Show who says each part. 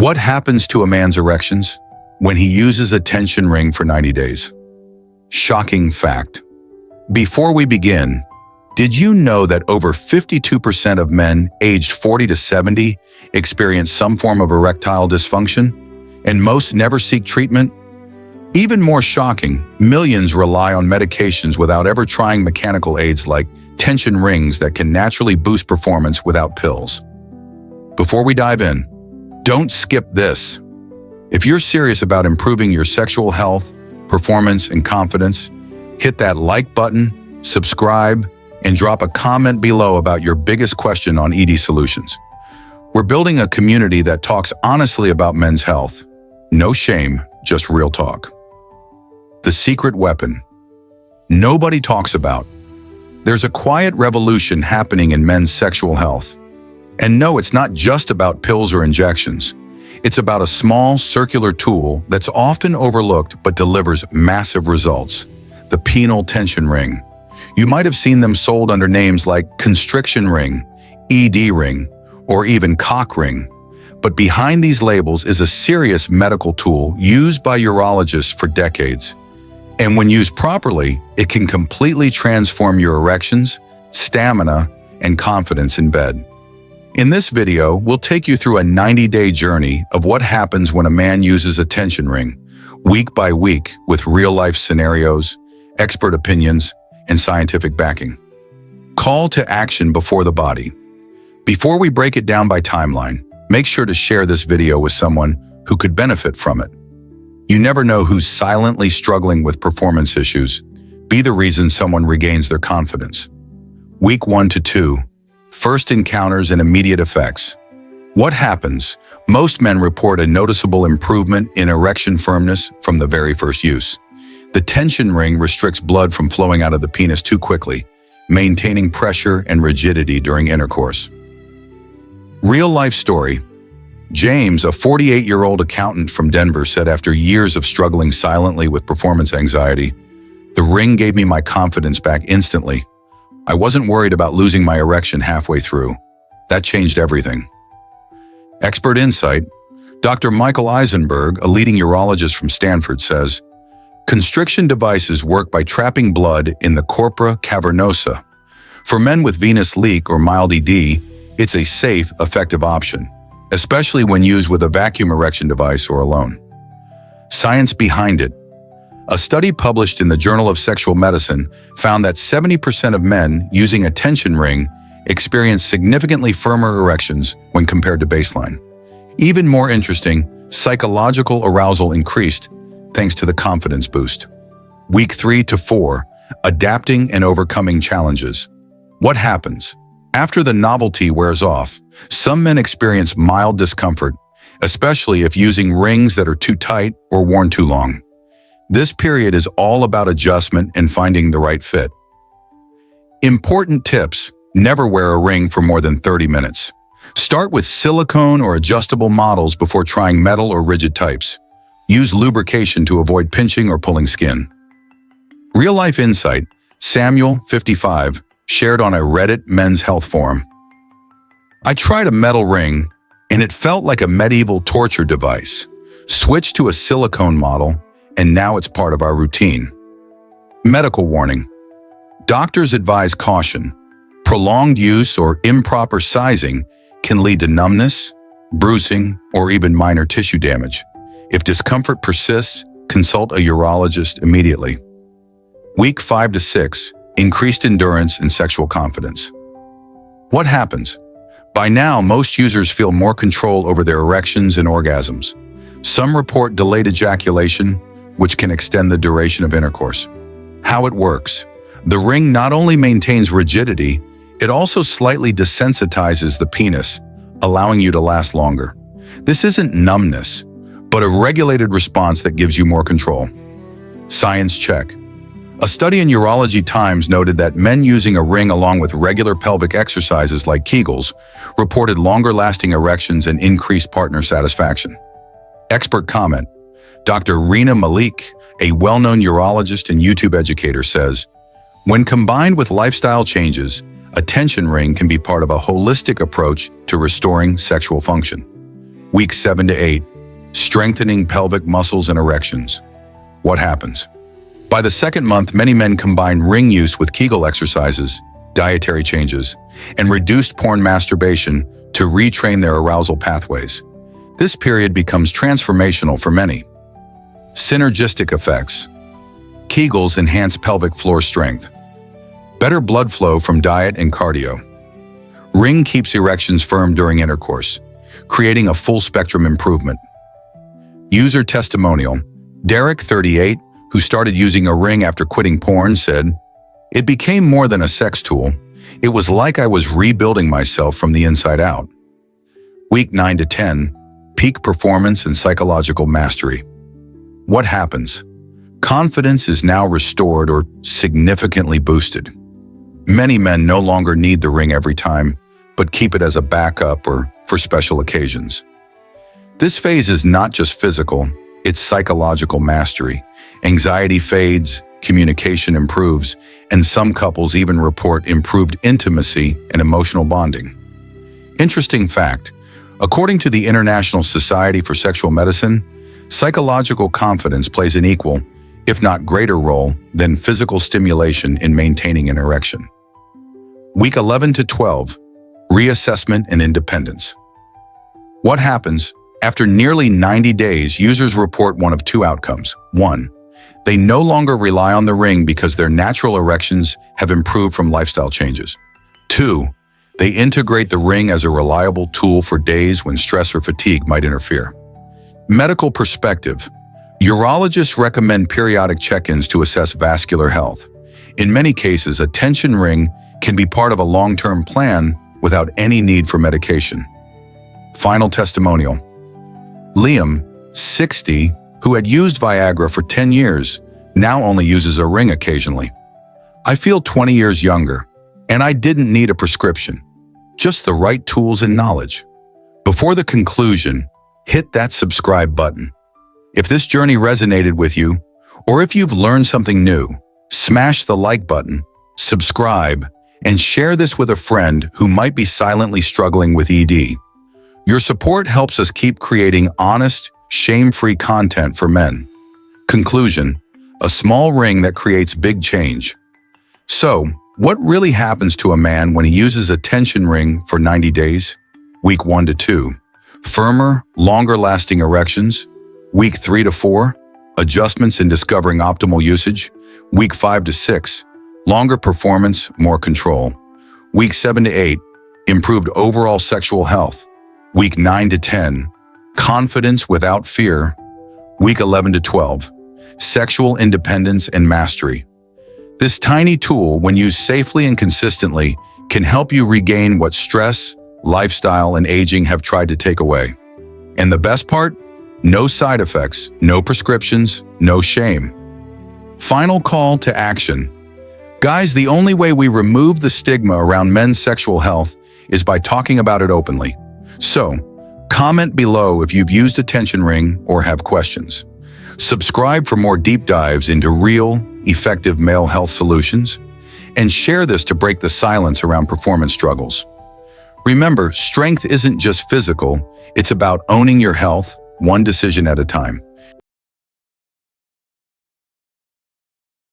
Speaker 1: What happens to a man's erections when he uses a tension ring for 90 days? Shocking fact. Before we begin, did you know that over 52% of men aged 40 to 70 experience some form of erectile dysfunction, and most never seek treatment? Even more shocking, millions rely on medications without ever trying mechanical aids like tension rings that can naturally boost performance without pills. Before we dive in, don't skip this. If you're serious about improving your sexual health, performance, and confidence, hit that like button, subscribe, and drop a comment below about your biggest question on EDsolutions. We're building a community that talks honestly about men's health. No shame, just real talk. The secret weapon. Nobody talks about. There's a quiet revolution happening in men's sexual health. And no, it's not just about pills or injections. It's about a small circular tool that's often overlooked but delivers massive results. The penile tension ring. You might have seen them sold under names like constriction ring, ED ring, or even cock ring. But behind these labels is a serious medical tool used by urologists for decades. And when used properly, it can completely transform your erections, stamina, and confidence in bed. In this video, we'll take you through a 90-day journey of what happens when a man uses a tension ring, week by week, with real-life scenarios, expert opinions, and scientific backing. Call to action before the body. Before we break it down by timeline, make sure to share this video with someone who could benefit from it. You never know who's silently struggling with performance issues. Be the reason someone regains their confidence. Week 1 to 2. First encounters and immediate effects. What happens? Most men report a noticeable improvement in erection firmness from the very first use. The tension ring restricts blood from flowing out of the penis too quickly, maintaining pressure and rigidity during intercourse. Real-life story. James, a 48-year-old accountant from Denver, said after years of struggling silently with performance anxiety, "The ring gave me my confidence back instantly. I wasn't worried about losing my erection halfway through. That changed everything." Expert insight. Dr. Michael Eisenberg, a leading urologist from Stanford, says, "Constriction devices work by trapping blood in the corpora cavernosa. For men with venous leak or mild ED, it's a safe, effective option, especially when used with a vacuum erection device or alone." Science behind it. A study published in the Journal of Sexual Medicine found that 70% of men using a tension ring experience significantly firmer erections when compared to baseline. Even more interesting, psychological arousal increased thanks to the confidence boost. Week 3 to 4. Adapting and overcoming challenges. What happens? After the novelty wears off, some men experience mild discomfort, especially if using rings that are too tight or worn too long. This period is all about adjustment and finding the right fit. Important tips. Never wear a ring for more than 30 minutes. Start with silicone or adjustable models before trying metal or rigid types. Use lubrication to avoid pinching or pulling skin. Real-life insight. Samuel, 55, shared on a Reddit men's health forum. "I tried a metal ring, and it felt like a medieval torture device. Switched to a silicone model, and now it's part of our routine." Medical warning. Doctors advise caution. Prolonged use or improper sizing can lead to numbness, bruising, or even minor tissue damage. If discomfort persists, consult a urologist immediately. Week 5 to 6. Increased endurance and sexual confidence. What happens? By now, most users feel more control over their erections and orgasms. Some report delayed ejaculation, which can extend the duration of intercourse. How it works. The ring not only maintains rigidity, it also slightly desensitizes the penis, allowing you to last longer. This isn't numbness, but a regulated response that gives you more control. Science check. A study in Urology Times noted that men using a ring along with regular pelvic exercises like Kegels reported longer-lasting erections and increased partner satisfaction. Expert comment. Dr. Reena Malik, a well-known urologist and YouTube educator, says, "When combined with lifestyle changes, a tension ring can be part of a holistic approach to restoring sexual function." Week 7 to 8, strengthening pelvic muscles and erections. What happens? By the second month, many men combine ring use with Kegel exercises, dietary changes, and reduced porn masturbation to retrain their arousal pathways. This period becomes transformational for many. Synergistic effects. Kegels enhance pelvic floor strength. Better blood flow from diet and cardio. Ring keeps erections firm during intercourse, creating a full-spectrum improvement. User testimonial. Derek, 38, who started using a ring after quitting porn, said, "It became more than a sex tool. It was like I was rebuilding myself from the inside out." Week 9 to 10, peak performance and psychological mastery. What happens? Confidence is now restored or significantly boosted. Many men no longer need the ring every time, but keep it as a backup or for special occasions. This phase is not just physical, it's psychological mastery. Anxiety fades, communication improves, and some couples even report improved intimacy and emotional bonding. Interesting fact, according to the International Society for Sexual Medicine, psychological confidence plays an equal, if not greater role, than physical stimulation in maintaining an erection. Week 11 to 12, reassessment and independence. What happens? After nearly 90 days, users report one of two outcomes. 1. They no longer rely on the ring because their natural erections have improved from lifestyle changes. 2. They integrate the ring as a reliable tool for days when stress or fatigue might interfere. Medical perspective. Urologists recommend periodic check-ins to assess vascular health. In many cases, a tension ring can be part of a long-term plan without any need for medication. Final testimonial. Liam, 60, who had used Viagra for 10 years, now only uses a ring occasionally. "I feel 20 years younger, and I didn't need a prescription, just the right tools and knowledge." Before the conclusion, hit that subscribe button. If this journey resonated with you, or if you've learned something new, smash the like button, subscribe, and share this with a friend who might be silently struggling with ED. Your support helps us keep creating honest, shame-free content for men. Conclusion: a small ring that creates big change. So, what really happens to a man when he uses a tension ring for 90 days? Week 1 to 2, firmer, longer-lasting erections. Week 3 to 4, adjustments in discovering optimal usage. Week 5 to 6, longer performance, more control. Week 7 to 8, improved overall sexual health. Week 9 to 10, confidence without fear. Week 11 to 12, sexual independence and mastery. This tiny tool, when used safely and consistently, can help you regain what stress, lifestyle, and aging have tried to take away. And the best part? No side effects, no prescriptions, no shame. Final call to action. Guys, the only way we remove the stigma around men's sexual health is by talking about it openly. So, comment below if you've used a tension ring or have questions. Subscribe for more deep dives into real, effective male health solutions, and share this to break the silence around performance struggles. Remember, strength isn't just physical, it's about owning your health, one decision at a time.